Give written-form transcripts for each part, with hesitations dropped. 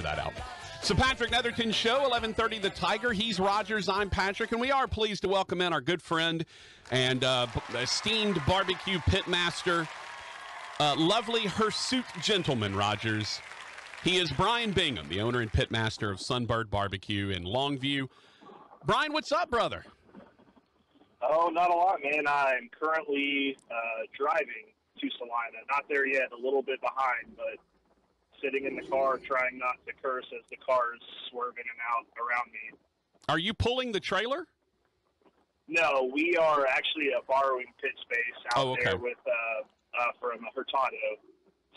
that out. So Patrick Netherton Show, 11:30 The Tiger. He's Rogers, I'm Patrick, and we are pleased to welcome in our good friend and esteemed barbecue pitmaster, lovely hirsute gentleman, Rogers. He is Bryan Bingham, the owner and pitmaster of Sunbird Barbecue in Longview. Bryan, what's up, brother? Oh, not a lot, man. I'm currently driving to Celina. Not there yet, a little bit behind, but sitting in the car trying not to curse as the car is swerving in and out around me. Are you pulling the trailer? No, we are actually borrowing pit space out okay. there with from Hurtado.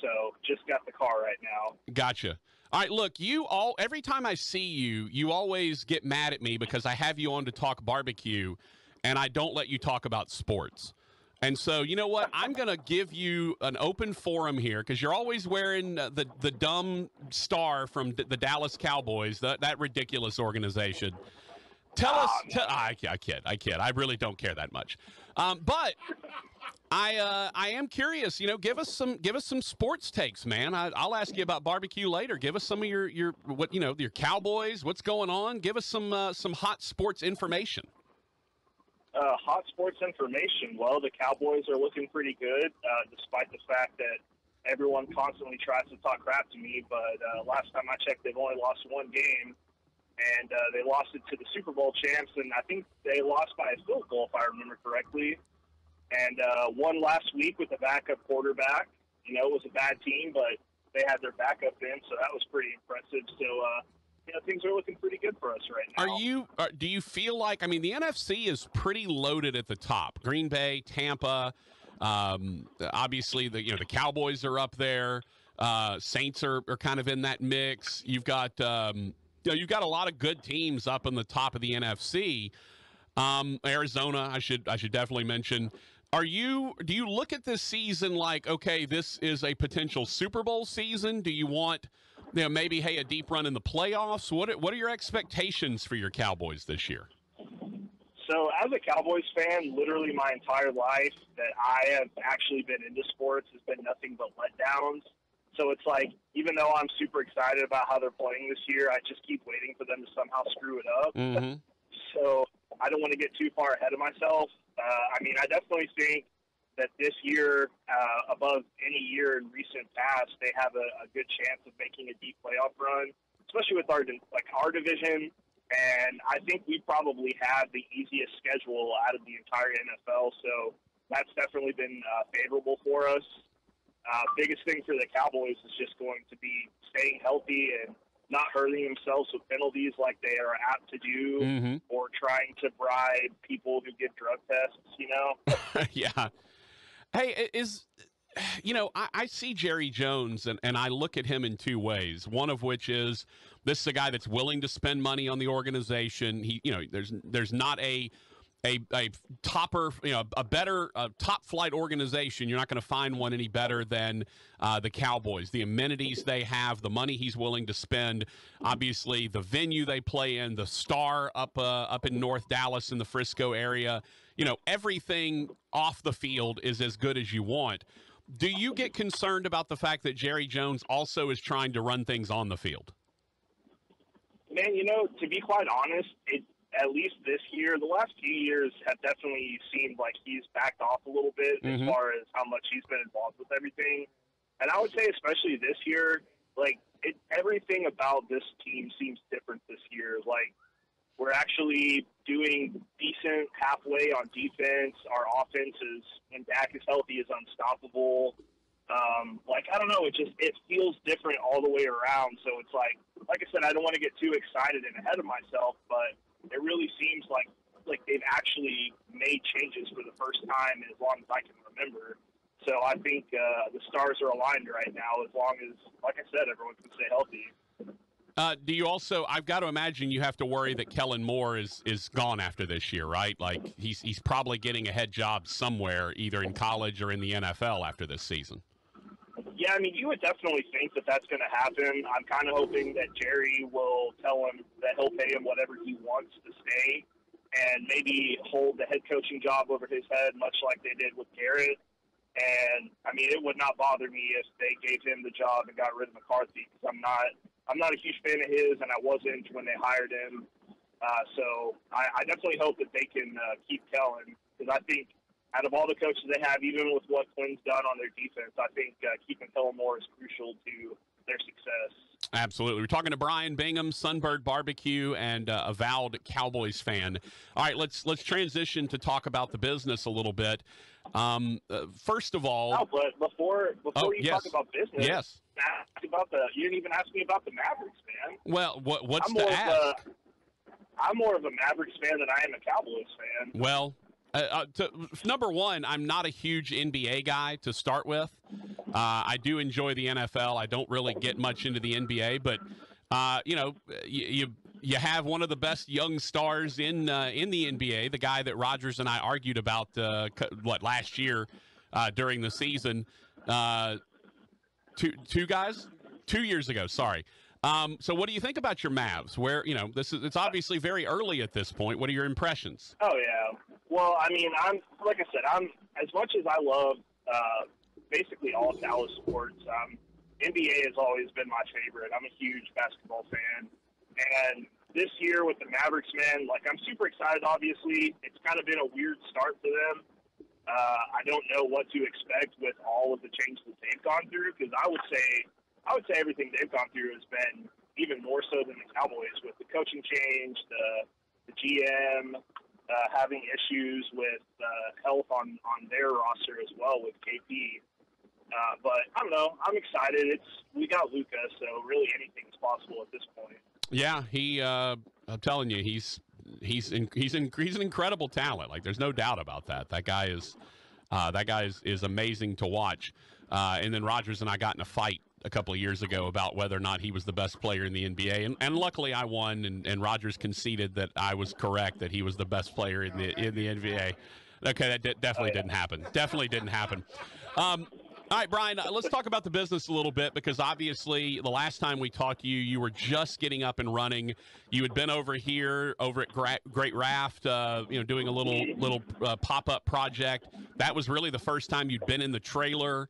So just got the car right now. Gotcha. All right, look, every time I see you, you always get mad at me because I have you on to talk barbecue, and I don't let you talk about sports. And so, you know what? I'm going to give you an open forum here because you're always wearing the dumb star from the Dallas Cowboys, that ridiculous organization. Tell us. I kid. I really don't care that much. But I am curious. You know, give us some sports takes, man. I'll ask you about barbecue later. Give us some of your Cowboys. What's going on? Give us some hot sports information. Hot sports information. Well, the Cowboys are looking pretty good, despite the fact that everyone constantly tries to talk crap to me. But last time I checked, they've only lost one game, and they lost it to the Super Bowl champs. And I think they lost by a field goal, if I remember correctly. And won last week with a backup quarterback. You know, it was a bad team, but they had their backup in, so that was pretty impressive. So, things are looking pretty good for us right now. Do you feel like, I mean, the NFC is pretty loaded at the top. Green Bay, Tampa, obviously the Cowboys are up there. Saints are kind of in that mix. You've got you've got a lot of good teams up on the top of the NFC. Arizona, I should definitely mention. Do you look at this season like, okay, this is a potential Super Bowl season? Do you want, maybe, hey, a deep run in the playoffs? What are your expectations for your Cowboys this year? So as a Cowboys fan, literally my entire life that I have actually been into sports has been nothing but letdowns. So it's like, even though I'm super excited about how they're playing this year, I just keep waiting for them to somehow screw it up. Mm-hmm. So I don't want to get too far ahead of myself. I definitely think that this year, above any year in recent past, they have a good chance of making a deep playoff run, especially with our division. And I think we probably have the easiest schedule out of the entire NFL, so that's definitely been favorable for us. Biggest thing for the Cowboys is just going to be staying healthy and not hurting themselves with penalties like they are apt to do, mm-hmm. or trying to bribe people who give drug tests, Yeah. Hey, I see Jerry Jones, and I look at him in two ways. One of which is this is a guy that's willing to spend money on the organization. There's not a topper, a better top flight organization. You're not going to find one any better than the Cowboys. The amenities they have, the money he's willing to spend, obviously the venue they play in, the Star up in North Dallas in the Frisco area. Everything off the field is as good as you want. Do you get concerned about the fact that Jerry Jones also is trying to run things on the field? Man, to be quite honest, at least this year, the last few years have definitely seemed like he's backed off a little bit, mm-hmm. as far as how much he's been involved with everything. And I would say especially this year, everything about this team seems different this year. We're actually doing decent halfway on defense. Our offense is, when Dak is healthy, is unstoppable. I don't know, it feels different all the way around. So it's like I said, I don't want to get too excited and ahead of myself, but it really seems like they've actually made changes for the first time in as long as I can remember. So I think the stars are aligned right now, as long as, like I said, everyone can stay healthy. Do you also? I've got to imagine you have to worry that Kellen Moore is gone after this year, right? He's probably getting a head job somewhere, either in college or in the NFL after this season. Yeah, you would definitely think that that's going to happen. I'm kind of hoping that Jerry will tell him that he'll pay him whatever he wants to stay, and maybe hold the head coaching job over his head, much like they did with Garrett. And, it would not bother me if they gave him the job and got rid of McCarthy, because I'm not I'm not a huge fan of his, and I wasn't when they hired him. So I definitely hope that they can keep Kellen, because I think out of all the coaches they have, even with what Quinn's done on their defense, I think keeping Kellen Moore is crucial to their success. Absolutely. We're talking to Bryan Bingham, Sunbird Barbecue, and avowed Cowboys fan. All right, let's transition to talk about the business a little bit. First of all, but before you talk about business, yes, you didn't even ask me about the Mavericks, man. Well, what's to ask? I'm more of a Mavericks fan than I am a Cowboys fan. Well, number one, I'm not a huge NBA guy to start with. I do enjoy the NFL. I don't really get much into the NBA, but you have one of the best young stars in the NBA, the guy that Rodgers and I argued about last year during the season. 2 years ago. Sorry. So what do you think about your Mavs? Where, it's obviously very early at this point. What are your impressions? Oh yeah. Well, I mean, I'm as much as I love basically all of Dallas sports. NBA has always been my favorite. I'm a huge basketball fan, and this year with the Mavericks, man, I'm super excited. Obviously, it's kind of been a weird start for them. I don't know what to expect with all of the changes that they've gone through, because I would say everything they've gone through has been even more so than the Cowboys, with the coaching change, the GM having issues with health on their roster as well with KP. But I don't know. I'm excited. We got Luka, so really anything's possible at this point. Yeah, I'm telling you, he's an incredible talent. There's no doubt about that. That guy is amazing to watch. And then Rodgers and I got in a fight a couple of years ago about whether or not he was the best player in the NBA, and luckily I won, and Rodgers conceded that I was correct, that he was the best player in the NBA. Okay, that definitely didn't happen. Definitely didn't happen. All right, Bryan, let's talk about the business a little bit, because obviously the last time we talked to you, you were just getting up and running. You had been over at Great Raft, doing a little pop-up project. That was really the first time you'd been in the trailer.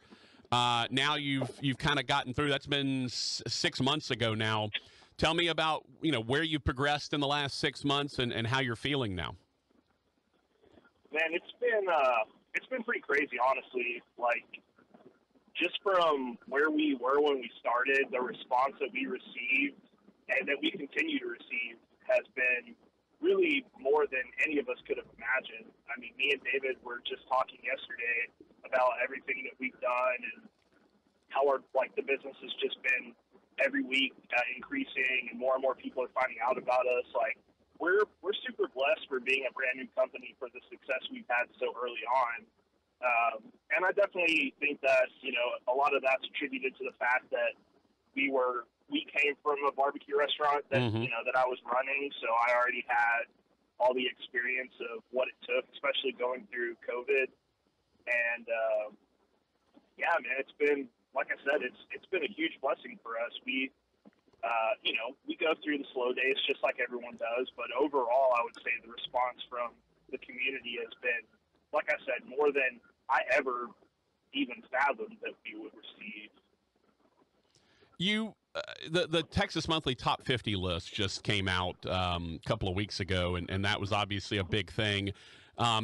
Now you've kind of gotten through. That's been 6 months ago now. Tell me about where you progressed in the last 6 months and how you're feeling now. Man, it's been pretty crazy, honestly. Just from where we were when we started, the response that we received and that we continue to receive has been really more than any of us could have imagined. I mean, me and David were just talking yesterday about everything that we've done and how the business has just been every week increasing, and more people are finding out about us. We're super blessed for being a brand new company, for the success we've had so early on. And I definitely think that, a lot of that's attributed to the fact that we came from a barbecue restaurant that, that I was running. So I already had all the experience of what it took, especially going through COVID. And, yeah, man, it's been, like I said, it's been a huge blessing for us. We go through the slow days just like everyone does, but overall, I would say the response from the community has been, like I said, more than I ever even fathomed that we would receive. The Texas Monthly Top 50 list just came out a couple of weeks ago, and that was obviously a big thing.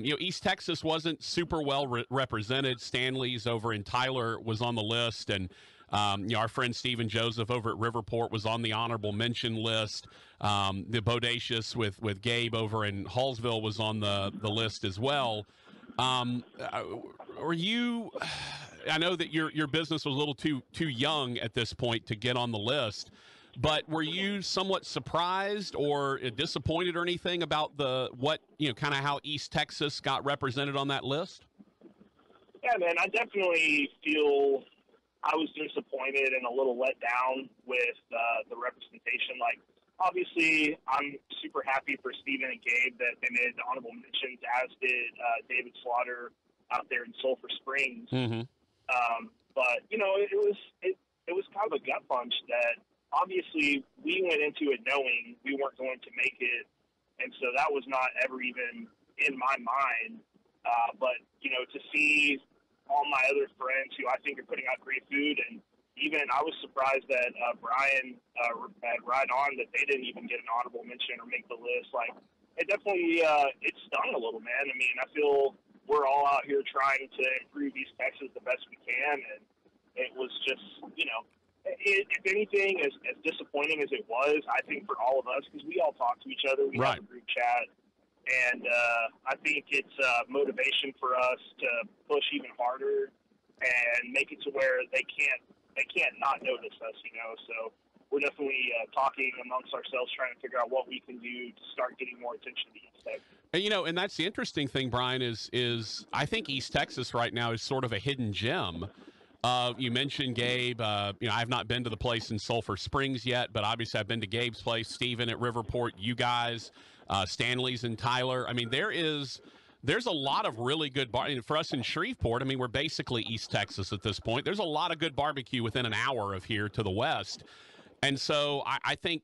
East Texas wasn't super well represented. Stanley's over in Tyler was on the list, and our friend Stephen Joseph over at Riverport was on the honorable mention list. The Bodacious with Gabe over in Hallsville was on the list as well. Were you? I know that your business was a little too young at this point to get on the list, but were you somewhat surprised or disappointed or anything about kind of how East Texas got represented on that list? Yeah, man, I definitely feel I was disappointed and a little let down with the representation. Obviously, I'm super happy for Steven and Gabe that they made the honorable mentions, as did David Slaughter out there in Sulphur Springs. Mm-hmm. But it was kind of a gut punch that obviously we went into it knowing we weren't going to make it, and so that was not ever even in my mind. But to see all my other friends who I think are putting out great food and even I was surprised that Bryan had right on that they didn't even get an honorable mention or make the list. Like, it definitely it stung a little, man. I mean, I feel we're all out here trying to improve East Texas the best we can, and it was just, if anything, as disappointing as it was, I think for all of us, because we all talk to each other, we have a group chat, and I think it's motivation for us to push even harder and make it to where they can't not notice us, So we're definitely talking amongst ourselves, trying to figure out what we can do to start getting more attention to East Texas. And, and that's the interesting thing, Bryan, is I think East Texas right now is sort of a hidden gem. You mentioned Gabe. I've not been to the place in Sulphur Springs yet, but obviously I've been to Gabe's place, Steven at Riverport, you guys, Stanley's and Tyler. I mean, there's a lot of really good for us in Shreveport. I mean, we're basically East Texas at this point. There's a lot of good barbecue within an hour of here to the west. And so I think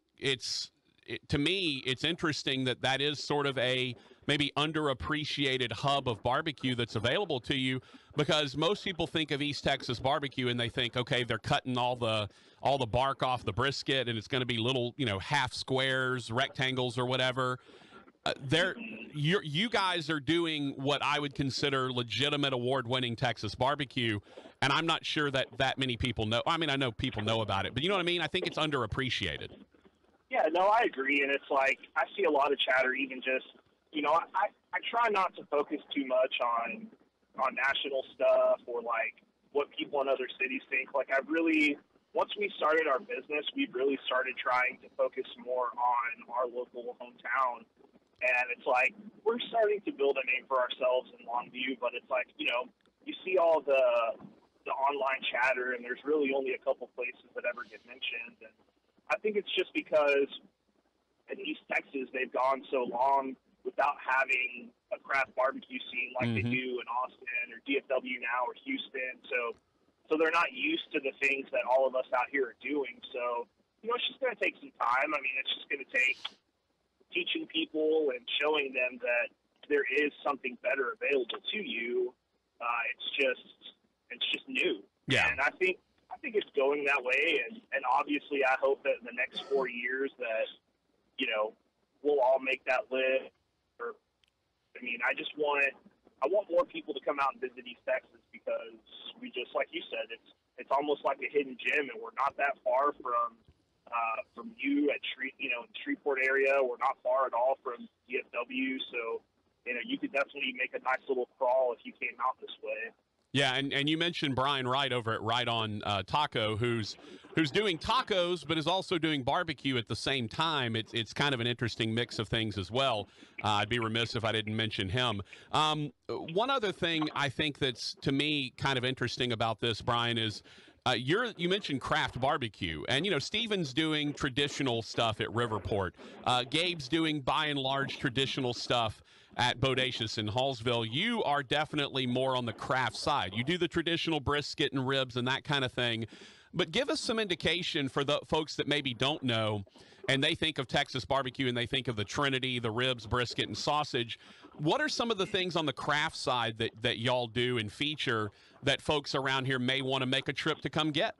to me, it's interesting that is sort of a maybe underappreciated hub of barbecue that's available to you, because most people think of East Texas barbecue and they think, okay, they're cutting all the bark off the brisket and it's going to be little, half squares, rectangles or whatever. You guys are doing what I would consider legitimate award-winning Texas barbecue, and I'm not sure that many people know. I mean, I know people know about it, but you know what I mean? I think it's underappreciated. Yeah, no, I agree, and it's like I see a lot of chatter, even just I try not to focus too much on national stuff or like what people in other cities think. Like, once we started our business, we've really started trying to focus more on our local hometown. And it's like we're starting to build a name for ourselves in Longview, but it's like, you see all the online chatter, and there's really only a couple places that ever get mentioned. And I think it's just because in East Texas they've gone so long without having a craft barbecue scene like they do in Austin or DFW now or Houston. So they're not used to the things that all of us out here are doing. So, it's just going to take some time. I mean, it's just going to take teaching people and showing them that there is something better available to you. It's just new. Yeah. And I think it's going that way. And obviously I hope that in the next 4 years that, we'll all make that list. I mean, I want more people to come out and visit East Texas, because we just, like you said, it's almost like a hidden gem, and we're not that far from you at Shreveport area. We're not far at all from DFW, so you could definitely make a nice little crawl if you came out this way. Yeah, and you mentioned Brian Wright over at Right On Taco, who's doing tacos but is also doing barbecue at the same time. It's kind of an interesting mix of things as well. I'd be remiss if I didn't mention him. One other thing I think that's, to me, kind of interesting about this, Brian, is you mentioned craft barbecue, and Steven's doing traditional stuff at Riverport. Gabe's doing, by and large, traditional stuff at Bodacious in Hallsville. You are definitely more on the craft side. You do the traditional brisket and ribs and that kind of thing. But give us some indication for the folks that maybe don't know, and they think of Texas barbecue and they think of the Trinity, the ribs, brisket, and sausage. What are some of the things on the craft side that y'all do and feature that folks around here may want to make a trip to come get?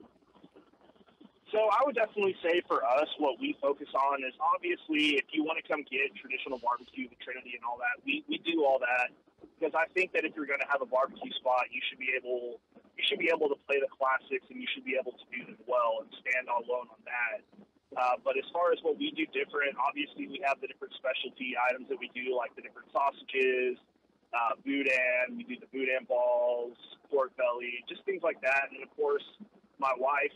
So I would definitely say for us, what we focus on is, obviously, if you want to come get traditional barbecue, the Trinity and all that, we do all that, because I think that if you're going to have a barbecue spot, you should be able to play the classics, and you should be able to do them well and stand alone on that. But as far as what we do different, obviously we have the different specialty items that we do, like the different sausages, boudin, we do the boudin balls, pork belly, just things like that. And of course, my wife,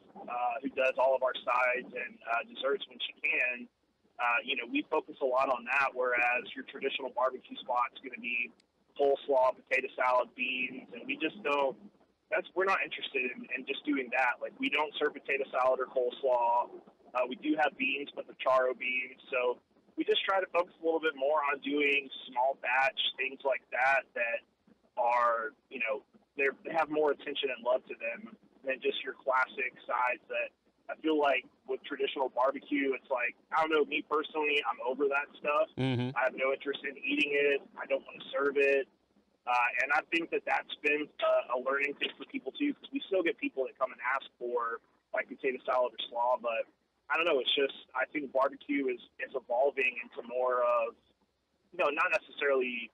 who does all of our sides and desserts when she can, we focus a lot on that, whereas your traditional barbecue spot is going to be coleslaw, potato salad, beans, and we just don't. We're not interested in just doing that. Like, we don't serve potato salad or coleslaw. We do have beans, but the charo beans. So we just try to focus a little bit more on doing small batch things like that are, they have more attention and love to them than just your classic sides that I feel like with traditional barbecue, it's like, I don't know, me personally, I'm over that stuff. I have no interest in eating it. I don't want to serve it. And I think that that's been a learning thing for people too, because we still get people that come and ask for like potato salad or slaw, but I don't know. It's just I think barbecue is evolving into more of, not necessarily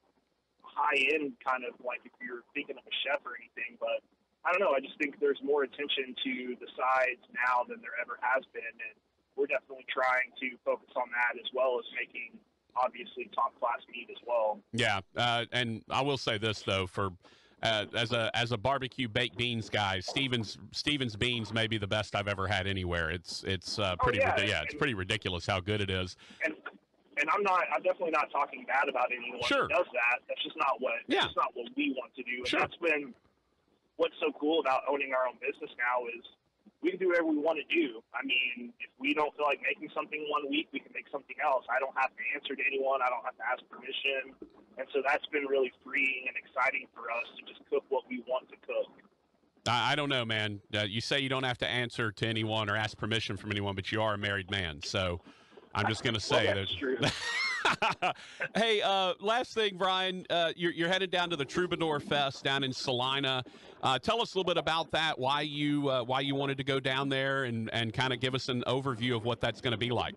high-end kind of like if you're thinking of a chef or anything, but I don't know. I just think there's more attention to the sides now than there ever has been, and we're definitely trying to focus on that as well as making, obviously, top-class meat as well. Yeah, and I will say this, though, for as a barbecue baked beans guy, Stevens beans may be the best I've ever had anywhere. It's pretty it's pretty ridiculous how good it is. And I'm definitely not talking bad about anyone who does that. That's just not what we want to do. And that's been what's so cool about owning our own business now is we can do whatever we want to do. I mean, if we don't feel like making something one week, we can make something else. I don't have to answer to anyone. I don't have to ask permission. And so that's been really freeing and exciting for us to just cook what we want to cook. I don't know, man. You say you don't have to answer to anyone or ask permission from anyone, but you are a married man. So I'm just going to say that's true. Hey, last thing, Bryan, you're headed down to the Troubadour Fest down in Celina. Tell us a little bit about that, why you wanted to go down there, and kind of give us an overview of what that's going to be like.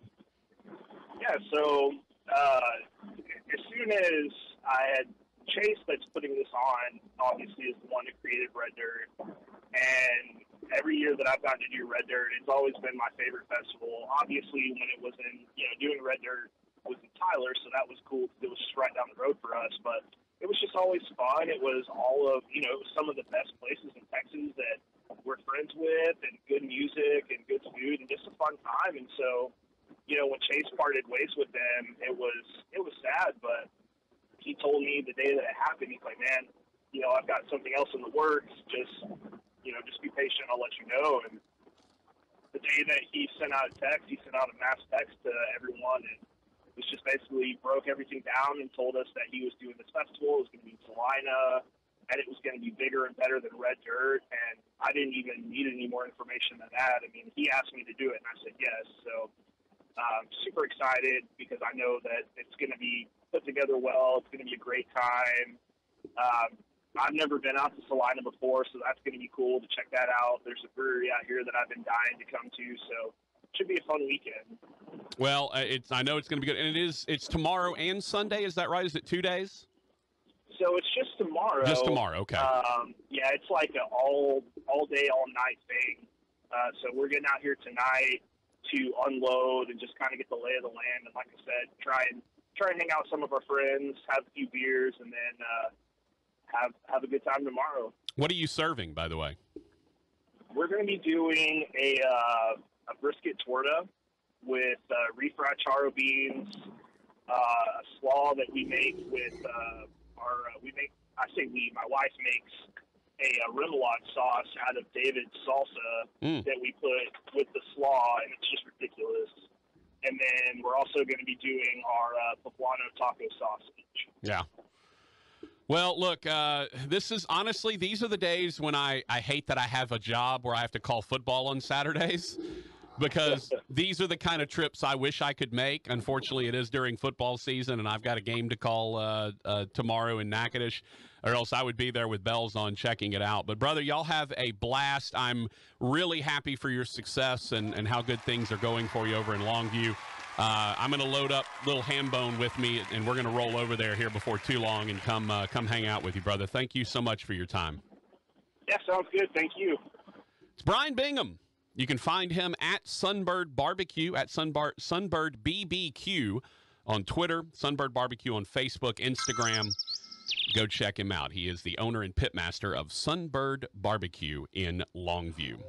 Yeah, so as soon as I had Chase that's putting this on, obviously, is the one who created Red Dirt, and every year that I've gotten to do Red Dirt, it's always been my favorite festival. Obviously, when it was in, doing Red Dirt was in Tyler, so that was cool because it was just right down the road for us. But it was just always fun. It was all of, it was some of the best places in Texas that we're friends with, and good music and good food and just a fun time. And so, when Chase parted ways with them, it was sad, but he told me the day that it happened, he's like, man, I've got something else in the works. Just be patient. I'll let you know. And the day that he sent out a text, he sent out a mass text to everyone, and it was just basically broke everything down and told us that he was doing this festival. It was going to be in Celina, and it was going to be bigger and better than Red Dirt. And I didn't even need any more information than that. I mean, he asked me to do it, and I said yes. So I'm super excited because I know that it's going to be put together well. It's going to be a great time. I've never been out to Celina before, so that's going to be cool to check that out. There's a brewery out here that I've been dying to come to, so it should be a fun weekend. Well, I know it's going to be good, and it's tomorrow and Sunday. Is that right? Is it 2 days? So it's just tomorrow. Just tomorrow, okay. Yeah, it's like an all day, all night thing. So we're getting out here tonight to unload and just kind of get the lay of the land, and like I said, try and hang out with some of our friends, have a few beers, and then have a good time tomorrow. What are you serving, by the way? We're going to be doing a brisket torta with refried charo beans, a slaw that we make with my wife makes a remoulade sauce out of David's salsa that we put with the slaw, and it's just ridiculous. And then we're also going to be doing our poblano taco sausage. Yeah. Well, look, these are the days when I hate that I have a job where I have to call football on Saturdays, because these are the kind of trips I wish I could make. Unfortunately, it is during football season, and I've got a game to call tomorrow in Natchitoches, or else I would be there with bells on checking it out. But, brother, y'all have a blast. I'm really happy for your success and how good things are going for you over in Longview. I'm going to load up little Hambone with me, and we're going to roll over there here before too long and come hang out with you, brother. Thank you so much for your time. Yeah, sounds good. Thank you. It's Bryan Bingham. You can find him at Sunbird Barbecue, at Sunbird BBQ on Twitter, Sunbird Barbecue on Facebook, Instagram. Go check him out. He is the owner and pitmaster of Sunbird Barbecue in Longview.